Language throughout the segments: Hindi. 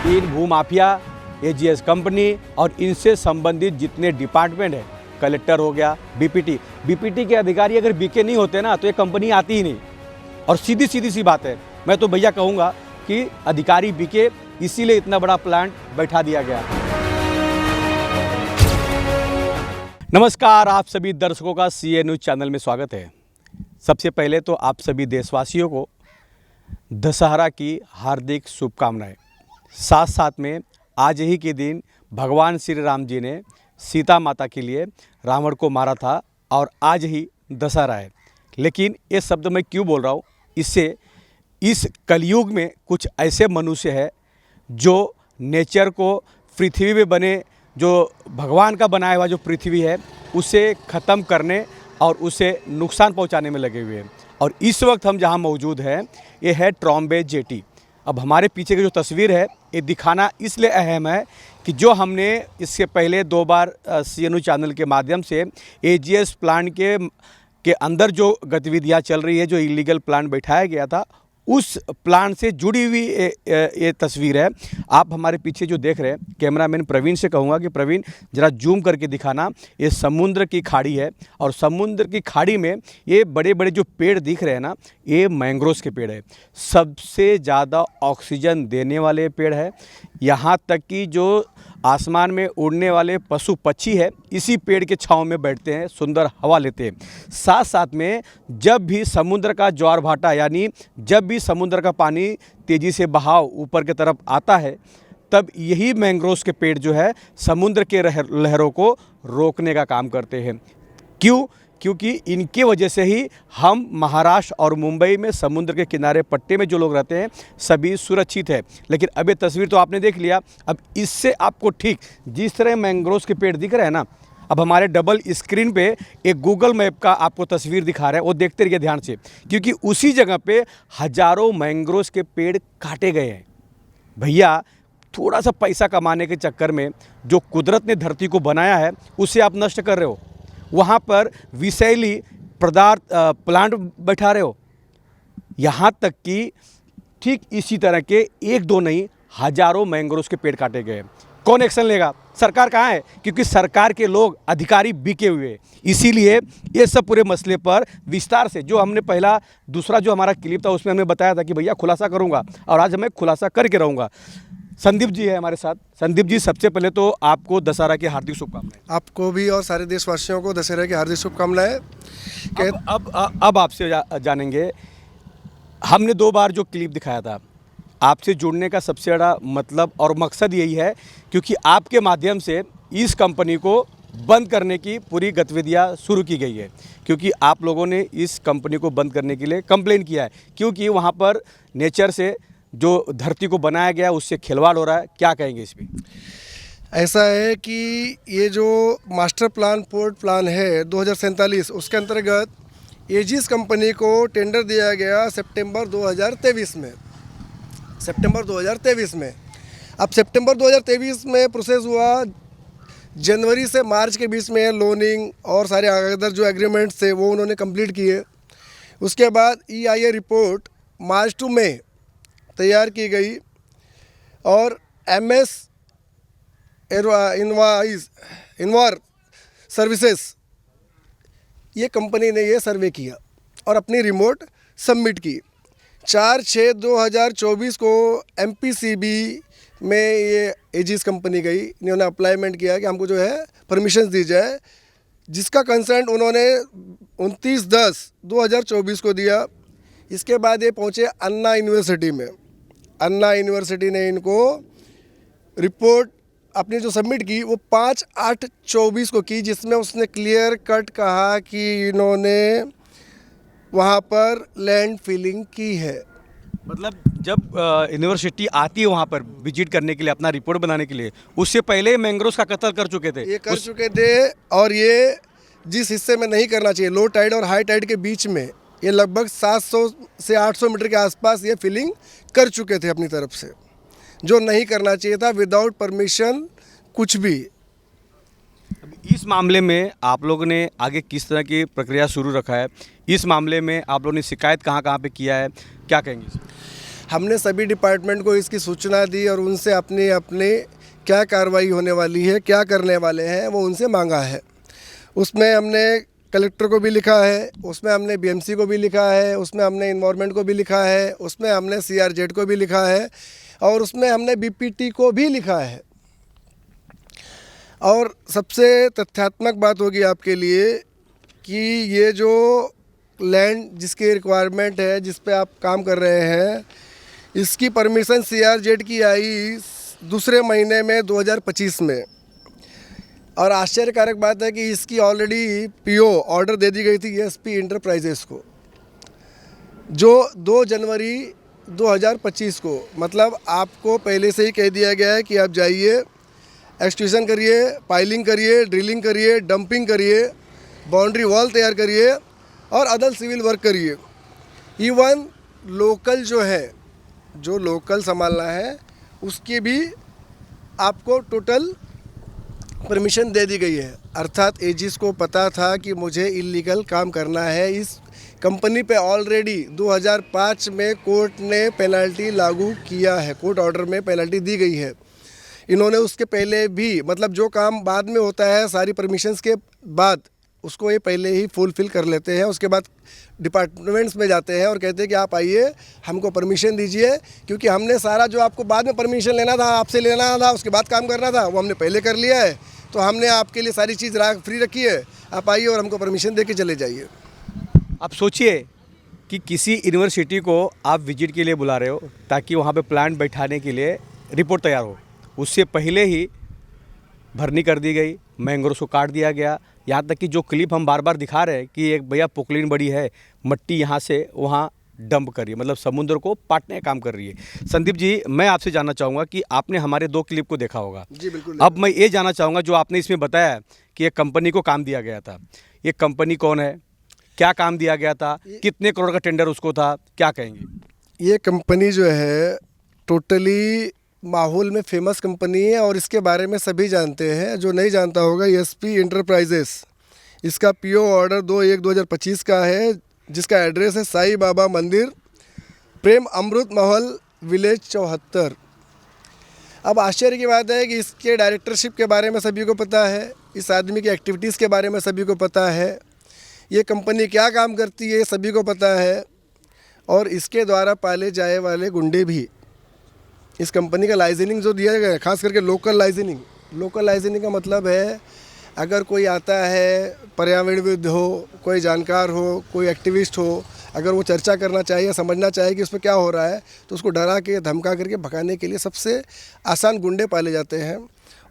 इन भूमाफिया, एजीएस कंपनी और इनसे संबंधित जितने डिपार्टमेंट है, कलेक्टर हो गया, बीपीटी के अधिकारी अगर बीके नहीं होते ना तो ये कंपनी आती ही नहीं। और सीधी सी बात है, मैं तो भैया कहूँगा कि अधिकारी बीके, इसीलिए इतना बड़ा प्लांट बैठा दिया गया। नमस्कार, आप सभी दर्शकों का सीए न्यूज़ चैनल में स्वागत है। सबसे पहले तो आप सभी देशवासियों को दशहरा की हार्दिक शुभकामनाएं। साथ साथ में आज ही के दिन भगवान श्री राम जी ने सीता माता के लिए रावण को मारा था और आज ही दशहरा है। लेकिन ये शब्द मैं क्यों बोल रहा हूँ, इससे इस कलयुग में कुछ ऐसे मनुष्य है जो नेचर को, पृथ्वी में बने जो भगवान का बनाया हुआ जो पृथ्वी है उसे ख़त्म करने और उसे नुकसान पहुंचाने में लगे हुए हैं। और इस वक्त हम जहां मौजूद हैं ये है ट्रॉम्बे जेटी। अब हमारे पीछे की जो तस्वीर है ये दिखाना इसलिए अहम है कि जो हमने इससे पहले 2 बार सीएनयू चैनल के माध्यम से एजीएस प्लांट के अंदर जो गतिविधियां चल रही है, जो इलीगल प्लांट बैठाया गया था, उस प्लांट से जुड़ी हुई ये तस्वीर है। आप हमारे पीछे जो देख रहे हैं, कैमरामैन प्रवीण से कहूँगा कि प्रवीण ज़रा जूम करके दिखाना। ये समुद्र की खाड़ी है और समुद्र की खाड़ी में ये बड़े बड़े जो पेड़ दिख रहे हैं ना, ये मैंग्रोव्स के पेड़ है। सबसे ज़्यादा ऑक्सीजन देने वाले पेड़ है। यहाँ तक कि जो आसमान में उड़ने वाले पशु पक्षी है इसी पेड़ के छांव में बैठते हैं, सुंदर हवा लेते हैं। साथ साथ में जब भी समुद्र का ज्वार भाटा, यानी जब भी समुद्र का पानी तेज़ी से बहाव ऊपर की तरफ आता है, तब यही मैंग्रोव्स के पेड़ जो है समुद्र के लहरों को रोकने का काम करते हैं। क्यों? क्योंकि इनके वजह से ही हम महाराष्ट्र और मुंबई में समुद्र के किनारे पट्टे में जो लोग रहते हैं सभी सुरक्षित है। लेकिन अब ये तस्वीर तो आपने देख लिया। अब इससे आपको ठीक जिस तरह मैंग्रोव्स के पेड़ दिख रहे हैं ना, अब हमारे डबल स्क्रीन पे एक गूगल मैप का आपको तस्वीर दिखा रहा है, वो देखते रहिए ध्यान से, क्योंकि उसी जगह पे हज़ारों मैंग्रोव्स के पेड़ काटे गए हैं। भैया, थोड़ा सा पैसा कमाने के चक्कर में जो कुदरत ने धरती को बनाया है उसे आप नष्ट कर रहे हो। वहाँ पर विषैली पदार्थ प्लांट बैठा रहे हो। यहाँ तक कि ठीक इसी तरह के 1-2 नहीं, हज़ारों मैंग्रोव्स के पेड़ काटे गए। कौन एक्शन लेगा? सरकार कहाँ है? क्योंकि सरकार के लोग, अधिकारी बिके हुए हैं। इसीलिए ये सब पूरे मसले पर विस्तार से, जो हमने दूसरा जो हमारा क्लिप था उसमें हमने बताया था कि भैया खुलासा करूँगा, और आज मैं खुलासा करके रहूँगा। संदीप जी है हमारे साथ। संदीप जी, सबसे पहले तो आपको दशहरा की हार्दिक शुभकामनाएं। आपको भी और सारे देशवासियों को दशहरा की हार्दिक शुभकामनाएं। अब आपसे जानेंगे, हमने 2 बार जो क्लिप दिखाया था, आपसे जुड़ने का सबसे बड़ा मतलब और मकसद यही है क्योंकि आपके माध्यम से इस कंपनी को बंद करने की पूरी गतिविधियाँ शुरू की गई है। क्योंकि आप लोगों ने इस कंपनी को बंद करने के लिए कंप्लेन किया है, क्योंकि वहाँ पर नेचर से जो धरती को बनाया गया उससे खिलवाड़ हो रहा है। क्या कहेंगे इस पर? ऐसा है कि ये जो मास्टर प्लान, पोर्ट प्लान है 2047, उसके अंतर्गत एजीएस कंपनी को टेंडर दिया गया सितंबर 2023 में। अब सितंबर 2023 में प्रोसेस हुआ। जनवरी से मार्च के बीच में लोनिंग और सारे अदर जो एग्रीमेंट्स थे वो उन्होंने कंप्लीट किए। उसके बाद EIA रिपोर्ट मार्च टू मई तैयार की गई और MS इनवार सर्विसेज, ये कंपनी ने ये सर्वे किया और अपनी रिपोर्ट सबमिट की। 4/6/2024 को MPCB में ये एजीएस कंपनी गई, इन्होंने अप्लाईमेंट किया कि हमको जो है परमिशन दी जाए, जिसका कंसर्न उन्होंने 29/10/2024 को दिया। इसके बाद ये पहुँचे अन्ना यूनिवर्सिटी में। अन्ना यूनिवर्सिटी ने इनको रिपोर्ट अपनी जो सबमिट की वो 5/8/24 को की, जिसमें उसने क्लियर कट कहा कि इन्होंने वहाँ पर लैंड फिलिंग की है। मतलब जब यूनिवर्सिटी आती है वहाँ पर विजिट करने के लिए, अपना रिपोर्ट बनाने के लिए, उससे पहले मैंग्रोव्स का कत्ल कर चुके थे। ये कर चुके थे, और ये जिस हिस्से में नहीं करना चाहिए, लो टाइड और हाई टाइड के बीच में, ये लगभग 700 से 800 मीटर के आसपास ये फिलिंग कर चुके थे अपनी तरफ से, जो नहीं करना चाहिए था विदाउट परमिशन कुछ भी। इस मामले में आप लोगों ने आगे किस तरह की प्रक्रिया शुरू रखा है? इस मामले में आप लोगों ने शिकायत कहाँ कहाँ पे किया है, क्या कहेंगे? हमने सभी डिपार्टमेंट को इसकी सूचना दी और उनसे अपने अपने क्या कार्रवाई होने वाली है, क्या करने वाले हैं, वो उनसे मांगा है। उसमें हमने कलेक्टर को भी लिखा है, उसमें हमने बीएमसी को भी लिखा है, उसमें हमने इन्वायरमेंट को भी लिखा है, उसमें हमने सीआरजेड को भी लिखा है और उसमें हमने बीपीटी को भी लिखा है। और सबसे तथ्यात्मक बात होगी आपके लिए कि ये जो लैंड जिसकी रिक्वायरमेंट है, जिस पे आप काम कर रहे हैं, इसकी परमिशन सीआरजेड की आई दूसरे महीने में 2025 में। और आश्चर्यकारक बात है कि इसकी ऑलरेडी पीओ ऑर्डर दे दी गई थी एसपी इंटरप्राइजेस को, जो 2 जनवरी 2025 को, मतलब आपको पहले से ही कह दिया गया है कि आप जाइए, एक्सट्रूशन करिए, पाइलिंग करिए, ड्रिलिंग करिए, डंपिंग करिए, बाउंड्री वॉल तैयार करिए और अदर सिविल वर्क करिए। इवन लोकल जो है, जो लोकल संभालना है, उसकी भी आपको टोटल परमिशन दे दी गई है। अर्थात एजिस को पता था कि मुझे इलीगल काम करना है। इस कंपनी पे ऑलरेडी 2005 में कोर्ट ने पेनल्टी लागू किया है, कोर्ट ऑर्डर में पेनल्टी दी गई है। इन्होंने उसके पहले भी, मतलब जो काम बाद में होता है सारी परमिशंस के बाद, उसको ये पहले ही फुलफिल कर लेते हैं। उसके बाद डिपार्टमेंट्स में जाते हैं और कहते हैं कि आप आइए, हमको परमिशन दीजिए, क्योंकि हमने सारा जो आपको बाद में परमिशन लेना था, आपसे लेना था, उसके बाद काम करना था, वो हमने पहले कर लिया है। तो हमने आपके लिए सारी चीज़ फ्री रखी है, आप आइए और हमको परमिशन दे के चले जाइए। आप सोचिए कि किसी यूनिवर्सिटी को आप विजिट के लिए बुला रहे हो ताकि वहाँ पे प्लांट बैठाने के लिए रिपोर्ट तैयार हो, उससे पहले ही भरनी कर दी गई, मैंग्रोव्स को काट दिया गया। यहाँ तक कि जो क्लिप हम बार बार दिखा रहे हैं कि एक भैया पोकलिन बड़ी है, मट्टी यहाँ से वहाँ डंप कर रही है, मतलब समुद्र को पाटने का काम कर रही है। संदीप जी, मैं आपसे जानना चाहूँगा कि आपने हमारे 2 क्लिप को देखा होगा। जी बिल्कुल। अब मैं ये जानना चाहूँगा, जो आपने इसमें बताया कि एक कंपनी को काम दिया गया था, ये कंपनी कौन है, क्या काम दिया गया था, कितने करोड़ का टेंडर उसको था, क्या कहेंगे? ये कंपनी जो है टोटली माहौल में फेमस कंपनी है और इसके बारे में सभी जानते हैं। जो नहीं जानता होगा, एसपी इंटरप्राइजेस, इसका पीओ ऑर्डर 2/1/2025 का है, जिसका एड्रेस है साई बाबा मंदिर, प्रेम अमृत महल, विलेज 74। अब आश्चर्य की बात है कि इसके डायरेक्टरशिप के बारे में सभी को पता है, इस आदमी की एक्टिविटीज़ के बारे में सभी को पता है, ये कंपनी क्या काम करती है सभी को पता है, और इसके द्वारा पाले जाए वाले गुंडे भी। इस कंपनी का लाइसेंसिंग जो दिया गया है, खास करके लोकल लाइसेंसिंग का मतलब है, अगर कोई आता है पर्यावरणविद हो, कोई जानकार हो, कोई एक्टिविस्ट हो, अगर वो चर्चा करना चाहिए, समझना चाहिए कि उस पर क्या हो रहा है, तो उसको डरा के, धमका करके भगाने के लिए सबसे आसान गुंडे पाले जाते हैं।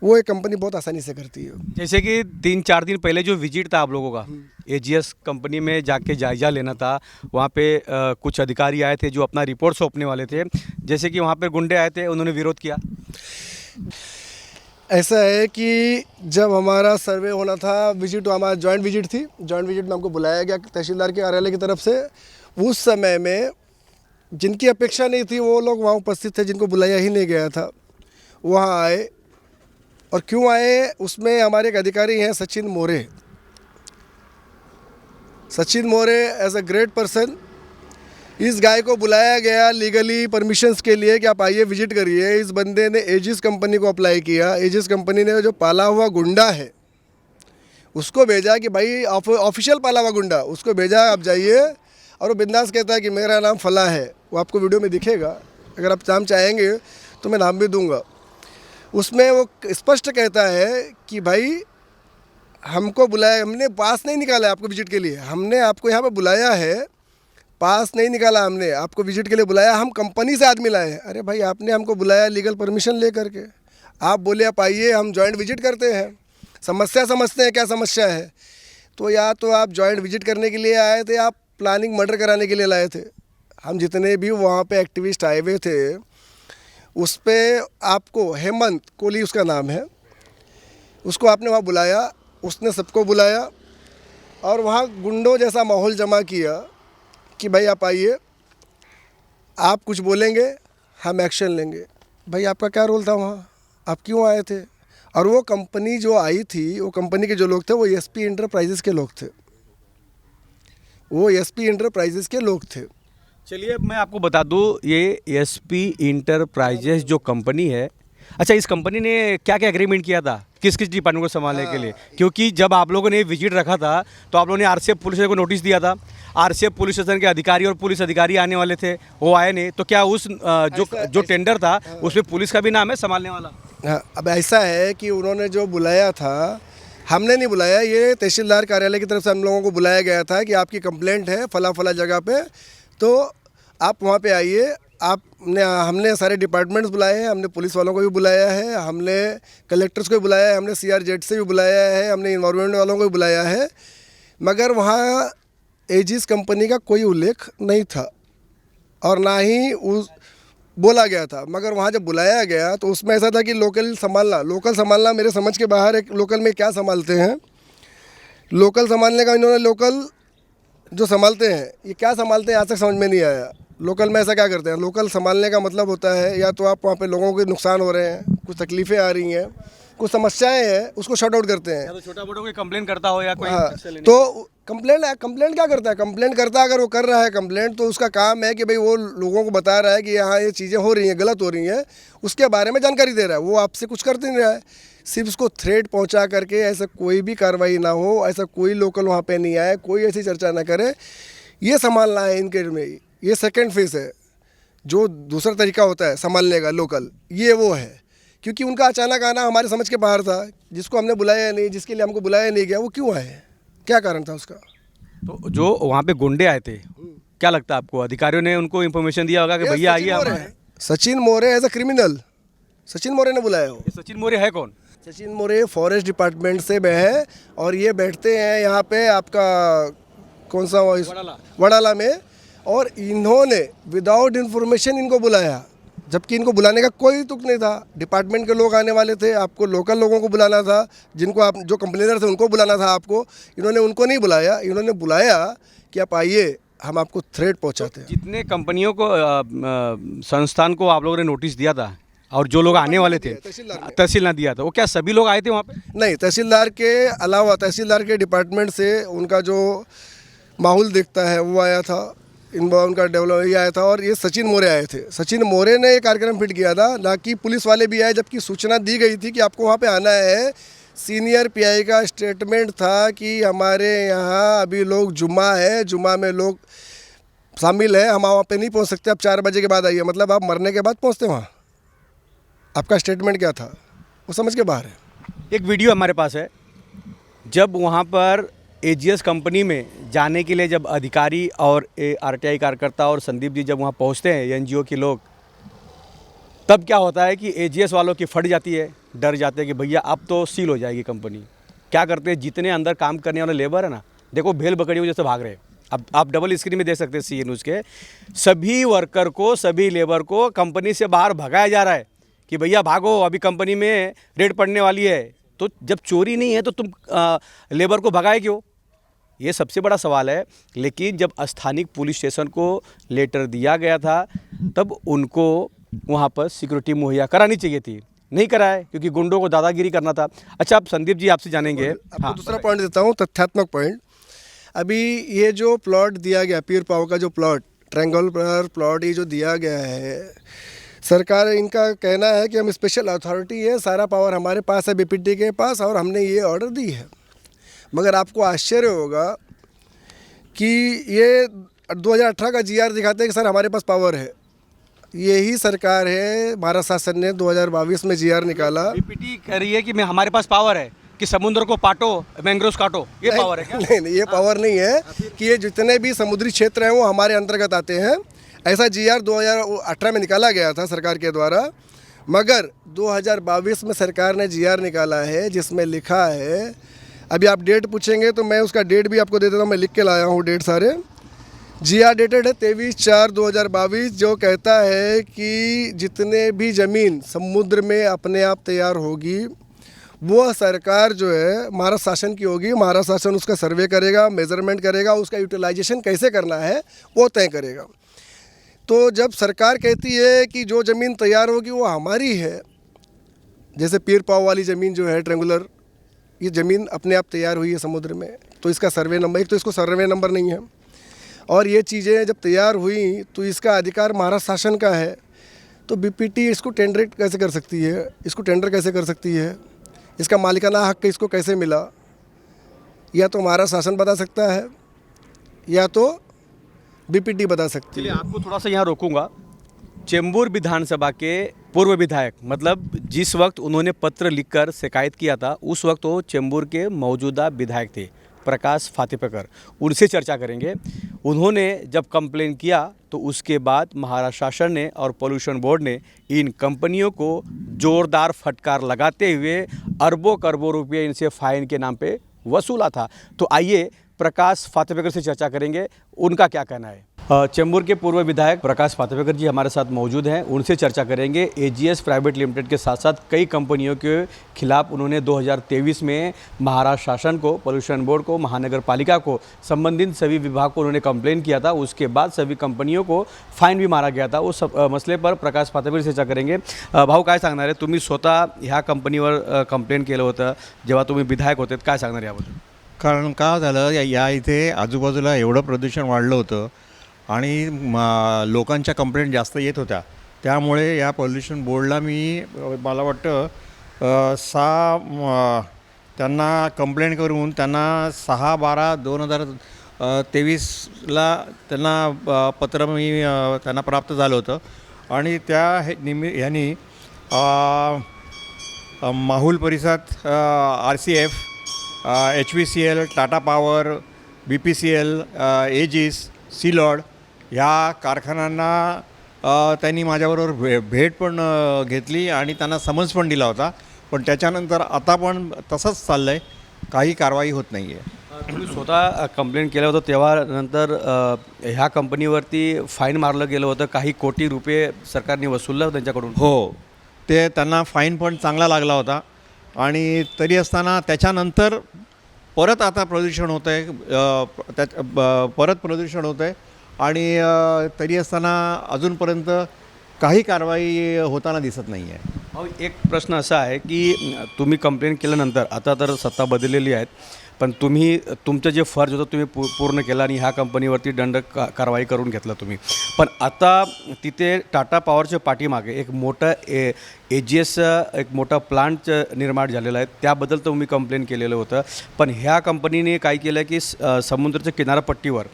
वो एक कंपनी बहुत आसानी से करती है। जैसे कि 3-4 दिन पहले जो विजिट था आप लोगों का, एजीएस कंपनी में जाके जायज़ा लेना था, वहाँ पे कुछ अधिकारी आए थे जो अपना रिपोर्ट सौंपने वाले थे, जैसे कि वहाँ पे गुंडे आए थे, उन्होंने विरोध किया। ऐसा है कि जब हमारा सर्वे होना था, विजिट, हमारा जॉइंट विजिट थी, जॉइंट विजिट में हमको बुलाया गया तहसीलदार के कार्यालय की तरफ से। उस समय में जिनकी अपेक्षा नहीं थी वो लोग वहाँ उपस्थित थे, जिनको बुलाया ही नहीं गया था, वहाँ आए। और क्यों आए, उसमें हमारे एक अधिकारी हैं Sachin More. Sachin More as a great person, इस गाय को बुलाया गया लीगली परमिशंस के लिए कि आप आइए विजिट करिए। इस बंदे ने एजिस कंपनी को अप्लाई किया, एजिस कंपनी ने जो पाला हुआ गुंडा है उसको भेजा कि भाई ऑफिशियल पाला हुआ गुंडा, उसको भेजा आप जाइए, और वो बिंदास कहता है कि मेरा नाम फला है। वो आपको वीडियो में दिखेगा, अगर आप नाम चाहेंगे तो मैं नाम भी दूंगा। उसमें वो स्पष्ट कहता है कि भाई हमको बुलाया, हमने पास नहीं निकाला है आपको विजिट के लिए, हमने आपको यहाँ पर बुलाया है, पास नहीं निकाला, हमने आपको विजिट के लिए बुलाया, हम कंपनी से आदमी लाए हैं। अरे भाई, आपने हमको बुलाया लीगल परमिशन ले करके, आप बोले आप आइए, हम जॉइंट विजिट करते हैं, समस्या समझते हैं क्या समस्या है। तो या तो आप जॉइंट विजिट करने के लिए आए थे, आप प्लानिंग मर्डर कराने के लिए लाए थे। हम जितने भी वहाँ पे एक्टिविस्ट आए हुए थे, उस पर आपको हेमंत कोहली उसका नाम है, उसको आपने वहाँ बुलाया, उसने सबको बुलाया और वहाँ गुंडों जैसा माहौल जमा किया कि भाई आप आइए, आप कुछ बोलेंगे हम एक्शन लेंगे। भाई आपका क्या रोल था वहाँ, आप क्यों आए थे? और वो कंपनी जो आई थी, वो कंपनी के जो लोग थे वो एसपी इंटरप्राइजेस के लोग थे, वो एसपी इंटरप्राइजेस के लोग थे। चलिए मैं आपको बता दूं, ये एसपी इंटरप्राइजेस जो कंपनी है, अच्छा इस कंपनी ने क्या क्या एग्रीमेंट किया था किस किस डिपार्टमेंट को संभालने के लिए? क्योंकि जब आप लोगों ने विजिट रखा था तो आप लोगों ने आरसीएफ पुलिस स्टेशन को नोटिस दिया था। आरसीएफ पुलिस स्टेशन के अधिकारी और पुलिस अधिकारी आने वाले थे, वो आए नहीं, तो क्या उस जो टेंडर था उसमें पुलिस का भी नाम है संभालने वाला? हाँ, अब ऐसा है कि उन्होंने जो बुलाया था, हमने नहीं बुलाया, ये तहसीलदार कार्यालय की तरफ से हम लोगों को बुलाया गया था कि आपकी कंप्लेंट है फला फला जगह पे, तो आप वहाँ पे आइए। हमने सारे डिपार्टमेंट्स बुलाए हैं, हमने पुलिस वालों को भी बुलाया है, हमने कलेक्टर्स को भी बुलाया है, हमने सीआरजेड से भी बुलाया है, हमने इन्वायरमेंट वालों को भी बुलाया है, मगर वहाँ एजिस कंपनी का कोई उल्लेख नहीं था और ना ही उस बोला गया था। मगर वहाँ जब बुलाया गया तो उसमें ऐसा था कि लोकल संभालना मेरे समझ के बाहर है। लोकल में क्या संभालते हैं, लोकल संभालने का इन्होंने लोकल जो संभालते हैं ये क्या संभालते हैं आज तक समझ में नहीं आया। लोकल में ऐसा क्या करते हैं? लोकल संभालने का मतलब होता है या तो आप वहाँ पे लोगों के नुकसान हो रहे हैं, कुछ तकलीफ़ें आ रही हैं, कुछ समस्याएं हैं, उसको शॉर्ट आउट करते हैं। या तो छोटा मोटा कोई कंप्लेन करता हो या कोई हाँ, एक्शन लेने- तो कंप्लेंट क्या करता है? कंप्लेंट करता है, अगर वो कर रहा है कंप्लेंट तो उसका काम है कि भाई वो लोगों को बता रहा है कि यहाँ ये चीज़ें हो रही हैं, गलत हो रही हैं, उसके बारे में जानकारी दे रहा है। वो आपसे कुछ करते नहीं रहा है, सिर्फ उसको थ्रेट पहुँचा करके ऐसा कोई भी कार्रवाई ना हो, ऐसा कोई लोकल वहाँ पे नहीं आए, कोई ऐसी चर्चा ना करे, ये संभालना है इनके में। ये सेकेंड फेज़ है। जो दूसरा तरीका होता है संभालने का लोकल, ये वो है। क्योंकि उनका अचानक आना हमारे समझ के बाहर था, जिसको हमने बुलाया नहीं, जिसके लिए हमको बुलाया नहीं गया, वो क्यों आए, क्या कारण था उसका? तो जो वहाँ पे गुंडे आए थे, क्या लगता है आपको अधिकारियों ने उनको इन्फॉर्मेशन दिया होगा कि भैया आइए? Sachin More as a criminal, Sachin More ने बुलाया हो। ये सचिन मौर्य है कौन? सचिन मोरे फॉरेस्ट डिपार्टमेंट से है और ये बैठते हैं यहाँ पे आपका कौन सा वडाला में, और इन्होंने विदाउट इन्फॉर्मेशन इनको बुलाया, जबकि इनको बुलाने का कोई तुक नहीं था। डिपार्टमेंट के लोग आने वाले थे, आपको लोकल लोगों को बुलाना था, जिनको आप जो कंप्लेनर थे उनको बुलाना था आपको। इन्होंने उनको नहीं बुलाया, इन्होंने बुलाया कि आप आइए, हम आपको थ्रेट पहुंचाते हैं। जितने कंपनियों को संस्थान को आप लोगों ने नोटिस दिया था और जो लोग आने वाले थे, तहसील ना दिया था, वो क्या सभी लोग आए थे वहाँ पे? नहीं, तहसीलदार के अलावा तहसीलदार के डिपार्टमेंट से उनका जो माहौल देखता है वो आया था, उनका डेवलप ये आया था, और ये सचिन मोरे आए थे। सचिन मोरे ने ये कार्यक्रम फिट किया था, ना कि पुलिस वाले भी आए, जबकि सूचना दी गई थी कि आपको वहाँ पे आना है। सीनियर पीआई का स्टेटमेंट था कि हमारे यहाँ अभी लोग जुम्मा है, जुम्मा में लोग शामिल है, हम वहाँ पे नहीं पहुँच सकते, आप 4 बजे के बाद आइए। मतलब आप मरने के बाद पहुँचते वहाँ? आपका स्टेटमेंट क्या था, वो समझ के बाहर है। एक वीडियो हमारे पास है, जब वहाँ पर एजीएस कंपनी में जाने के लिए जब अधिकारी और आरटीआई कार्यकर्ता और संदीप जी जब वहाँ पहुँचते हैं, एनजीओ के लोग, तब क्या होता है कि एजीएस वालों की फट जाती है, डर जाते हैं कि भैया अब तो सील हो जाएगी कंपनी। क्या करते हैं, जितने अंदर काम करने वाले लेबर है ना, देखो भेल बकरियों जैसे भाग रहे हैं। अब आप डबल स्क्रीन में देख सकते हैं सी न्यूज़ के, सभी वर्कर को, सभी लेबर को कंपनी से बाहर भगाया जा रहा है कि भैया भागो, अभी कंपनी में रेड पड़ने वाली है। तो जब चोरी नहीं है तो तुम लेबर को भगाए क्यों? ये सबसे बड़ा सवाल है। लेकिन जब स्थानिक पुलिस स्टेशन को लेटर दिया गया था तब उनको वहाँ पर सिक्योरिटी मुहैया करानी चाहिए थी, नहीं कराए क्योंकि गुंडों को दादागिरी करना था। अच्छा, आप संदीप जी आपसे जानेंगे। आपको दूसरा पॉइंट देता हूँ, तथ्यात्मक पॉइंट। अभी ये जो प्लॉट दिया गया, पीर पाव का जो प्लॉट, ट्रायंगुलर प्लॉट ये जो दिया गया है, सरकार इनका कहना है कि हम स्पेशल अथॉरिटी है, सारा पावर हमारे पास है बीपीटी के पास, और हमने ये ऑर्डर दी है। मगर आपको आश्चर्य होगा कि ये 2018 का जीआर दिखाते हैं कि सर हमारे पास पावर है। यही सरकार है, भारत शासन ने 2022 में जीआर निकाला। बीपीटी कह रही है कि हमारे पास पावर है कि समुद्र को पाटो, मैंग्रोव्स काटो, ये पावर है क्या? नहीं, ये पावर नहीं है कि ये जितने भी समुद्री क्षेत्र हैं वो हमारे अंतर्गत आते हैं। ऐसा जीआर 2018 में निकाला गया था सरकार के द्वारा, मगर 2022 में सरकार ने जीआर निकाला है जिसमें लिखा है, अभी आप डेट पूछेंगे तो मैं उसका डेट भी आपको दे देता हूँ, मैं लिख के लाया हूँ डेट सारे। जीआर डेटेड है 23/4/2022, जो कहता है कि जितने भी ज़मीन समुद्र में अपने आप तैयार होगी वो सरकार जो है महाराष्ट्र शासन की होगी। महाराष्ट्र शासन उसका सर्वे करेगा, मेजरमेंट करेगा, उसका यूटिलाइजेशन कैसे करना है वो तय करेगा। तो जब सरकार कहती है कि जो ज़मीन तैयार होगी वो हमारी है, जैसे पीर पाव वाली ज़मीन जो है ट्रेंगुलर, ये ज़मीन अपने आप तैयार हुई है समुद्र में, तो इसका सर्वे नंबर, एक तो इसको सर्वे नंबर नहीं है, और ये चीज़ें जब तैयार हुई तो इसका अधिकार महाराष्ट्र शासन का है, तो बीपीटी इसको टेंडर कैसे कर सकती है, इसको टेंडर कैसे कर सकती है, इसका मालिकाना हक इसको कैसे मिला, या तो महाराष्ट्र शासन बता सकता है या तो बीपीटी बता सकती चलिए है। आपको थोड़ा सा यहाँ रोकूंगा। चेंबूर विधानसभा के पूर्व विधायक, मतलब जिस वक्त उन्होंने पत्र लिखकर शिकायत किया था उस वक्त वो चेंबूर के मौजूदा विधायक थे, प्रकाश फातेपेकर। उनसे चर्चा करेंगे। उन्होंने जब कंप्लेन किया तो उसके बाद महाराष्ट्र शासन ने और पोल्यूशन बोर्ड ने इन कंपनियों को जोरदार फटकार लगाते हुए अरबों करोड़ों रुपये इनसे फाइन के नाम पे वसूला था। तो आइए प्रकाश फातेपेकर से चर्चा करेंगे, उनका क्या कहना है। चेंबूर के पूर्व विधायक प्रकाश फातेपेकर जी हमारे साथ मौजूद हैं, उनसे चर्चा करेंगे। एजीएस प्राइवेट लिमिटेड के साथ साथ कई कंपनियों के खिलाफ उन्होंने 2023 में महाराष्ट्र शासन को, पोल्यूशन बोर्ड को, महानगर पालिका को, संबंधित सभी विभाग को उन्होंने कंप्लेन किया था। उसके बाद सभी कंपनियों को फाइन भी मारा गया था। उस मसले पर प्रकाश फातेपेकर से चर्चा करेंगे। भाऊ काय सांगणार आहे, तुम्ही स्वतः ह्या कंपनीवर कंप्लेन केलं होतं जेव्हा तुम्ही विधायक होते, काय सांगणार याबद्दल? कारण का झालं या इथे आजूबाजूला एवढं प्रदूषण वाढलं होतं आणि लोकांच्या कंप्लेंट जास्त येत होत्या, त्यामुळे या पोल्युशन बोर्डला मला वाटतं त्यांना कंप्लेंट करून त्यांना 6/12/2023ला त्यांना पत्र त्यांना प्राप्त झालं होतं आणि ह्यांनी माहुल परिसरात RCF, HVCL, Tata power, BPCL, Aegis, Sealord ह्या कारखान्यांना त्यांनी माझ्याबरोबर भेट पण घेतली आणि त्यांना समन्स पण दिला होता, पण त्याच्यानंतर आता पण तसंच चाललं आहे, काही कारवाई होत नाही आहे. तुम्ही स्वतः कंप्लेंट केलं होतं तेव्हा नंतर ह्या कंपनीवरती फाईन मारलं गेलं होतं, काही कोटी रुपये सरकारने वसूललं त्यांच्याकडून. हो, ते त्यांना फाईन पण चांगला लागला होता आणि तरी असताना त्याच्यानंतर परत आता प्रदूषण होतं आहे, परत प्रदूषण होतं आहे आणि तरी असताना अजूनपर्यंत काही कारवाई होताना दिसत नाही आहे. एक प्रश्न असा आहे की तुम्ही कंप्लेन केल्यानंतर आता तर सत्ता बदललेली आहेत, पण तुम्ही तुमचं जे फर्ज होतं तुम्ही पूर्ण केलं आणि ह्या कंपनीवरती कारवाई करून घेतलं तुम्ही. पण आता तिथे टाटा पॉवरच्या पाठीमागे एक मोठं एजीएस एक मोठा प्लांट निर्माण झालेला आहे, त्याबद्दल तुम्ही कंप्लेन केलेलं होतं. पण ह्या कंपनीने काय केलं की समुद्राच्या किनारपट्टीवर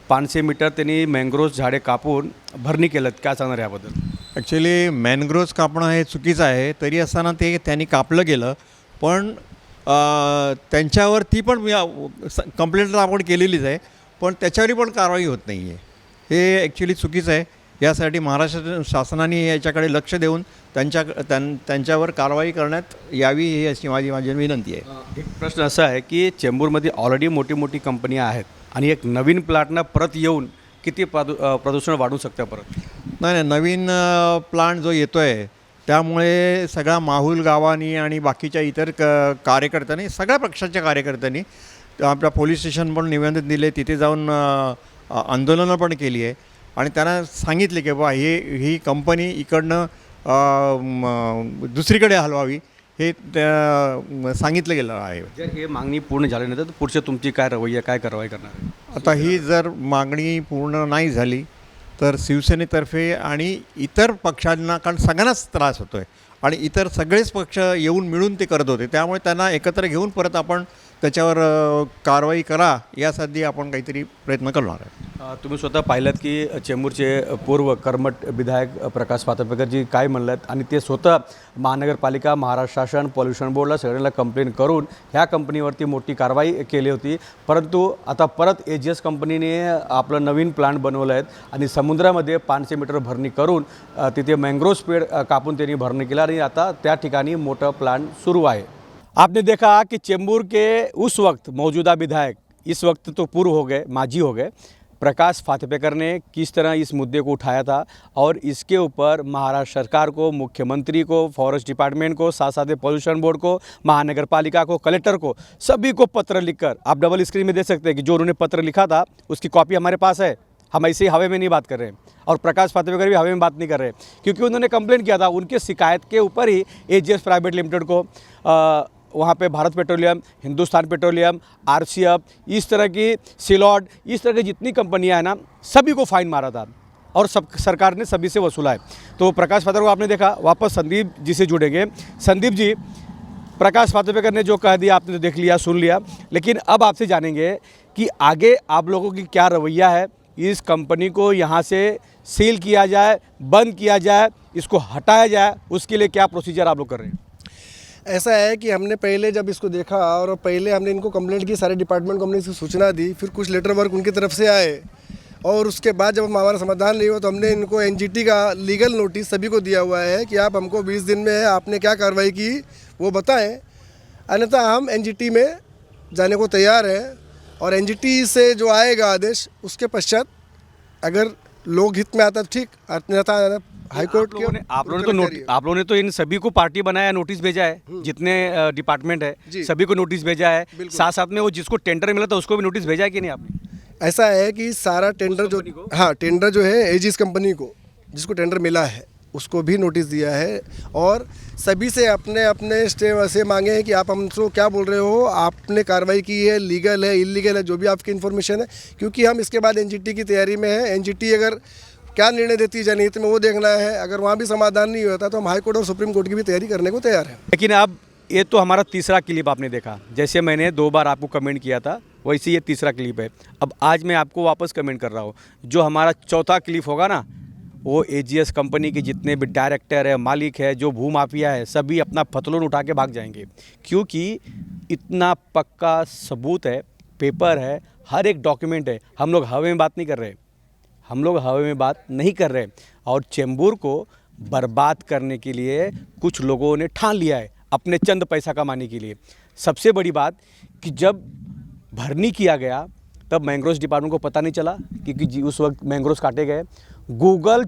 500 मीटर त्यांनी मँग्रोव्ह झाडे कापून भरणी केलं. काय सांगणार याबद्दल? ॲक्च्युली मॅनग्रोव्ज कापणं हे चुकीचं आहे, तरी असताना ते त्यांनी कापलं गेलं, पण त्यांच्यावर ती पण कंप्लेंट तर आपण केलेलीच आहे, पण त्याच्यावरही पण कारवाई होत नाही आहे. हे ॲक्च्युली चुकीचं आहे. यासाठी महाराष्ट्र शासनाने याच्याकडे लक्ष देऊन त्यांच्यावर कारवाई करण्यात यावी ही अशी माझी विनंती आहे. एक प्रश्न असा आहे की चेंबूरमध्ये ऑलरेडी मोठी मोठी कंपन्या आहेत आणि एक नवीन प्लांटनं परत येऊन किती प्रदूषण वाढू शकतं परत? नाही, नवीन प्लांट जो येतो आहे त्यामुळे सगळ्या माहुल गावांनी आणि बाकीच्या इतर कार्यकर्त्यांनी, सगळ्या पक्षाच्या कार्यकर्त्यांनी आपल्या पोलीस स्टेशन पण निवेदन दिले, तिथे जाऊन आंदोलनं पण केली आहे आणि त्यांना सांगितले की बाबा ही कंपनी इकडनं दुसरीकडे हलवावी, हे सांगितलं गेलं आहे. जर हे मागणी पूर्ण झाली नाही तर पुढच्या तुमची काय रवैया, काय कारवाई करणार आहे? आता ही जर मागणी पूर्ण नाही झाली तर शिवसेनेतर्फे आणि इतर पक्षांना, कारण सगळ्यांनाच त्रास होतो आहे आणि इतर सगळेच पक्ष येऊन मिळून ते करत होते, त्यामुळे त्यांना एकत्र घेऊन परत आपण त्याच्यावर कारवाई करा यासाठी आपण काहीतरी प्रयत्न करणार आहे. तुम्ही स्वतः पाहिलात की चेंबूरचे पूर्व कर्मठ विधायक प्रकाश फातेपेकरजी काय म्हणलात आणि ते स्वतः महानगरपालिका, महाराष्ट्र शासन, पोल्युशन बोर्डला सगळ्यांना कंप्लेंट करून ह्या कंपनीवरती मोठी कारवाई केली होती. परंतु आता परत एजीएस कंपनीने आपलं नवीन प्लांट बनवलं आहेत आणि समुद्रामध्ये 500 मीटर भरणी करून तिथे मँग्रोव्ह पेड़ कापून त्यांनी भरणी केला आणि आता त्या ठिकाणी मोठं प्लांट सुरू आहे. आपने देखा कि चेंबूर के उस वक्त मौजूदा विधायक, इस वक्त तो पूर्व हो गए, माजी हो गए, प्रकाश फातेपेकर ने किस तरह इस मुद्दे को उठाया था और इसके ऊपर महाराष्ट्र सरकार को, मुख्यमंत्री को, फॉरेस्ट डिपार्टमेंट को, साथ साथ पोल्यूशन बोर्ड को, महानगर पालिका को, कलेक्टर को, सभी को पत्र लिखकर, आप डबल स्क्रीन में देख सकते हैं कि जो उन्होंने पत्र लिखा था उसकी कॉपी हमारे पास है. हम ऐसे ही हवे में नहीं बात कर रहे हैं और प्रकाश फातेपेकर भी हवे में बात नहीं कर रहे, क्योंकि उन्होंने कंप्लेंट किया था. उनके शिकायत के ऊपर ही एजीएस प्राइवेट लिमिटेड को वहाँ पे Bharat petroleum, Hindustan petroleum, RCF, इस तरह की सिलॉट, इस तरह की जितनी कंपनियां हैं ना, सभी को फाइन मारा था और सब सरकार ने सभी से वसूला है। तो प्रकाश पात्रा को आपने देखा, वापस संदीप जी से जुड़ेंगे। संदीप जी, प्रकाश पात्रा ने जो कह दिया आपने तो देख लिया, सुन लिया, लेकिन अब आपसे जानेंगे कि आगे आप लोगों की क्या रवैया है। इस कंपनी को यहाँ से सील किया जाए, बंद किया जाए, इसको हटाया जाए, उसके लिए क्या प्रोसीजर आप लोग कर रहे हैं? ऐसा है कि हमने पहले जब इसको देखा और पहले हमने इनको कंप्लेंट की, सारे डिपार्टमेंट को हमने इसकी सूचना दी, फिर कुछ लेटर वर्क उनकी तरफ से आए और उसके बाद जब हमारा समाधान नहीं हुआ तो हमने इनको एनजीटी का लीगल नोटिस सभी को दिया हुआ है कि आप हमको 20 दिन में आपने क्या कार्रवाई की वो बताएं, अन्यथा हम एनजीटी में जाने को तैयार हैं। और एनजीटी से जो आएगा आदेश, उसके पश्चात अगर लोग हित में आता तो ठीक, अन्यथा हाईकोर्ट आप लोगों ने तो इन सभी को पार्टी बनाया, नोटिस भेजा है, जितने डिपार्टमेंट है सभी को नोटिस भेजा है, साथ साथ में वो जिसको टेंडर मिला था उसको भी नोटिस भेजा है कि नहीं आपने? ऐसा है कि सारा टेंडर जो, हाँ, टेंडर जो है एजिस कंपनी को जिसको टेंडर मिला है उसको भी नोटिस दिया है और सभी से अपने अपने स्टे से मांगे हैं कि आप हमसे क्या बोल रहे हो, आपने कार्रवाई की है, लीगल है, इलीगल है, जो भी आपकी इन्फॉर्मेशन है, क्योंकि हम इसके बाद एनजीटी की तैयारी में है। एनजीटी अगर क्या निर्णय देती है जनहित में वो देखना है, अगर वहाँ भी समाधान नहीं होता तो हम हाई कोर्ट और सुप्रीम कोर्ट की भी तैयारी करने को तैयार हैं। लेकिन अब ये तो हमारा तीसरा क्लिप आपने देखा, जैसे मैंने 2 बार आपको कमेंट किया था वैसे ये तीसरा क्लिप है। अब आज मैं आपको वापस कमेंट कर रहा हूँ, जो हमारा चौथा क्लिप होगा ना, वो एजीएस कंपनी के जितने भी डायरेक्टर है, मालिक है, जो भूमाफिया है, सभी अपना पतलून उठा के भाग जाएंगे, क्योंकि इतना पक्का सबूत है, पेपर है, हर एक डॉक्यूमेंट है। हम लोग हवा में बात नहीं कर रहे, हम लोग हवा में बात नहीं कर रहे। और चेंबूर को बर्बाद करने के लिए कुछ लोगों ने ठान लिया है अपने चंद पैसा कमाने के लिए। सबसे बड़ी बात कि जब भरनी किया गया तब मैंग्रोव्स डिपार्टमेंट को पता नहीं चला, क्योंकि उस वक्त मैंग्रोव्स काटे गए। गूगल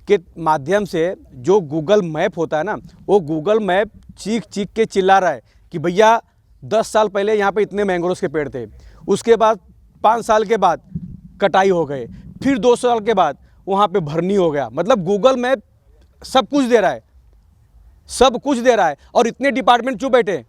के माध्यम से जो गूगल मैप होता है ना, वो गूगल मैप चीख चीख के चिल्ला रहा है कि भैया 10 साल पहले यहाँ पे इतने मैंग्रोव्स के पेड़ थे, उसके बाद 5 साल के बाद कटाई हो गए, फिर 2 साल के बाद वहाँ पे भरनी हो गया। मतलब गूगल मैप सब कुछ दे रहा है, सब कुछ दे रहा है, और इतने डिपार्टमेंट क्यों बैठे?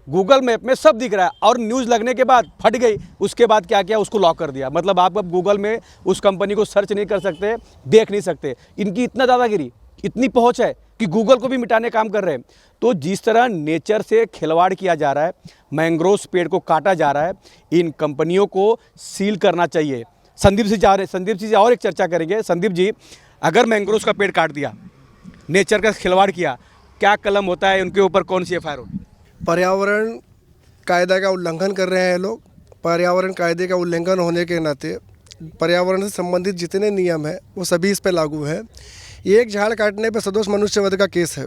गूगल मैप में सब दिख रहा है, और न्यूज़ लगने के बाद फट गई, उसके बाद क्या किया, उसको लॉक कर दिया। मतलब आप अब गूगल में उस कंपनी को सर्च नहीं कर सकते, देख नहीं सकते। इनकी इतना दादागिरी, इतनी पहुंच है कि गूगल को भी मिटाने काम कर रहे हैं। तो जिस तरह नेचर से खिलवाड़ किया जा रहा है, मैंग्रोव्स पेड़ को काटा जा रहा है, इन कंपनियों को सील करना चाहिए। संदीप जी से और एक चर्चा करेंगे। संदीप जी, अगर मैंग्रोव्स का पेड़ काट दिया, नेचर का खिलवाड़ किया, क्या कलम होता है, उनके ऊपर कौन सी एफआईआर होगी? पर्यावरण कायदा का उल्लंघन कर रहे हैं लोग। पर्यावरण कायदे का उल्लंघन होने के नाते पर्यावरण से संबंधित जितने नियम हैं वो सभी इस पर लागू है। एक झाड़ काटने पर सदोष मनुष्यवध का केस है।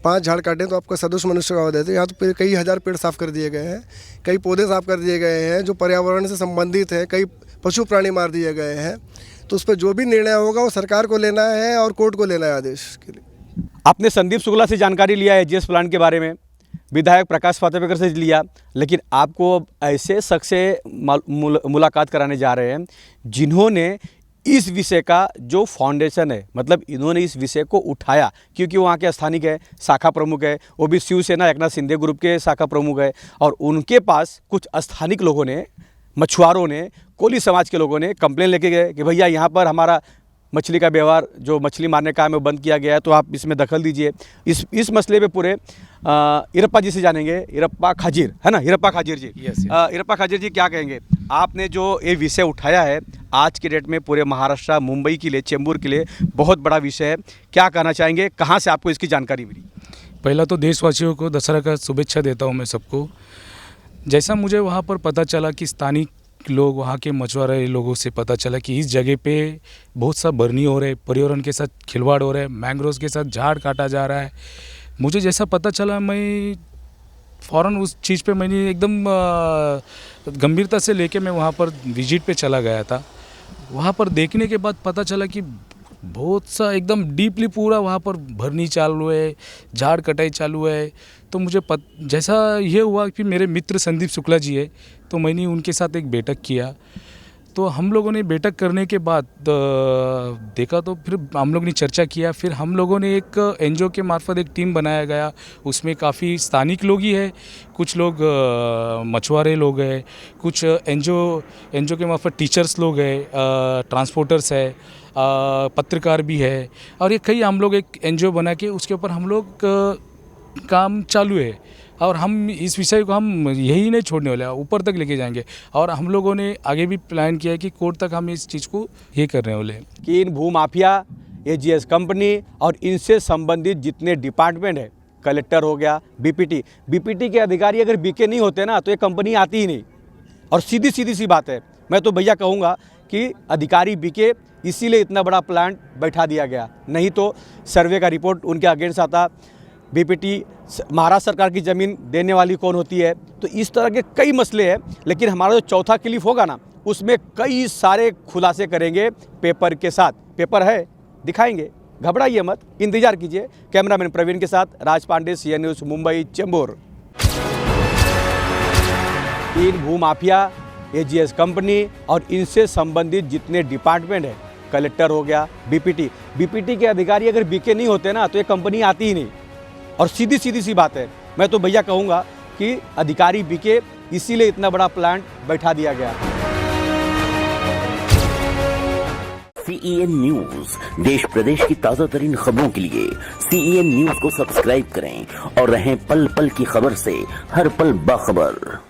5 झाड़ काटें तो आपका सदोष मनुष्य का वध है। तो यहाँ तो कई हज़ार पेड़ साफ़ कर दिए गए हैं, कई पौधे साफ़ कर दिए गए हैं जो पर्यावरण से संबंधित हैं, कई पशु प्राणी मार दिए गए हैं। तो उस पर जो भी निर्णय होगा वो सरकार को लेना है और कोर्ट को लेना है आदेश के लिए। आपने संदीप शुक्ला से जानकारी लिया है एजीएस प्लांट के बारे में, विधायक प्रकाश पातेकर से लिया, लेकिन आपको अब ऐसे शख्स से मुलाकात कराने जा रहे हैं जिन्होंने इस विषय का जो फाउंडेशन है, मतलब इन्होंने इस विषय को उठाया, क्योंकि वहाँ के स्थानिक है, शाखा प्रमुख है, वो भी शिवसेना एकनाथ शिंदे ग्रुप के शाखा प्रमुख है, और उनके पास कुछ स्थानिक लोगों ने, मछुआरों ने, कोली समाज के लोगों ने कंप्लेन लेके गए कि भैया यहाँ पर हमारा मछली का व्यवहार, जो मछली मारने का है, वो बंद किया गया है, तो आप इसमें दखल दीजिए। इस मसले पे पूरे इरप्पा जी से जानेंगे। इरप्पा खाजिर है ना, इरप्पा खाजिर जी। इरप्पा खाजिर जी, क्या कहेंगे? आपने जो ये विषय उठाया है, आज के डेट में पूरे महाराष्ट्र, मुंबई के लिए, चेंबूर के लिए बहुत बड़ा विषय है, क्या कहना चाहेंगे? कहाँ से आपको इसकी जानकारी मिली? पहला तो देशवासियों को दशहरा का शुभेच्छा देता हूँ मैं सबको। जैसा मुझे वहाँ पर पता चला कि स्थानिक लोग, वहाँ के मछुआरे लोगों से पता चला कि इस जगह पे बहुत सा बर्नी हो रहा है, पर्यावरण के साथ खिलवाड़ हो रहा है, मैंग्रोव्स के साथ झाड़ काटा जा रहा है। मुझे जैसा पता चला, मैं फ़ौरन उस चीज़ पे मैंने एकदम गंभीरता से लेके मैं वहाँ पर विजिट पे चला गया था। वहाँ पर देखने के बाद पता चला कि बहुत सा एकदम डीपली पूरा वहाँ पर भरनी चालू है, झाड़ कटाई चालू है। तो मुझे जैसा ये हुआ कि मेरे मित्र संदीप शुक्ला जी है, तो मैंने उनके साथ एक बैठक किया। तो हम लोगों ने बैठक करने के बाद देखा, तो फिर हम लोग ने चर्चा किया। फिर हम लोगों ने एक एनजीओ के मार्फत एक टीम बनाया गया। उसमें काफ़ी स्थानिक लोग ही है, कुछ लोग मछुआरे लोग हैं, कुछ एनजीओ के मार्फत टीचर्स लोग हैं, ट्रांसपोर्टर्स है, पत्रकार भी है, और ये कई हम लोग एक एनजीओ बना के उसके ऊपर हम लोग काम चालू है। और हम इस विषय को हम यही नहीं छोड़ने वाले, ऊपर तक लेके जाएंगे। और हम लोगों ने आगे भी प्लान किया है कि कोर्ट तक हम इस चीज़ को ये करने वाले हैं कि इन भूमाफिया, एजीएस कंपनी और इनसे संबंधित जितने डिपार्टमेंट है, कलेक्टर हो गया, बीपीटी के अधिकारी अगर बीके नहीं होते ना तो ये कंपनी आती ही नहीं। और सीधी सी बात है, मैं तो भैया कहूँगा कि अधिकारी बीके, इसीलिए इतना बड़ा प्लांट बैठा दिया गया, नहीं तो सर्वे का रिपोर्ट उनके अगेंस्ट आता। बीपीटी महाराष्ट्र सरकार की ज़मीन देने वाली कौन होती है, तो इस तरह के कई मसले हैं। लेकिन हमारा जो चौथा क्लिप होगा ना, उसमें कई सारे खुलासे करेंगे पेपर के साथ। पेपर है, दिखाएंगे, घबराइए मत, इंतजार कीजिए। कैमरामैन प्रवीण के साथ राज पांडे, सीएन न्यूज़, मुंबई, चेंबूर। इन भूमाफिया, एजीएस कंपनी और इनसे संबंधित जितने डिपार्टमेंट है, कलेक्टर हो गया, बीपीटी के अधिकारी अगर बीके नहीं होते ना तो ये कंपनी आती ही नहीं। और सीधी सी बात है, मैं तो भैया कहूँगा कि अधिकारी बीके, इसीलिए इतना बड़ा प्लांट बैठा दिया गया। CEN न्यूज, देश प्रदेश की ताजा तरीन खबरों के लिए CEN न्यूज को सब्सक्राइब करें और रहें पल पल की खबर से हर पल बाखबर।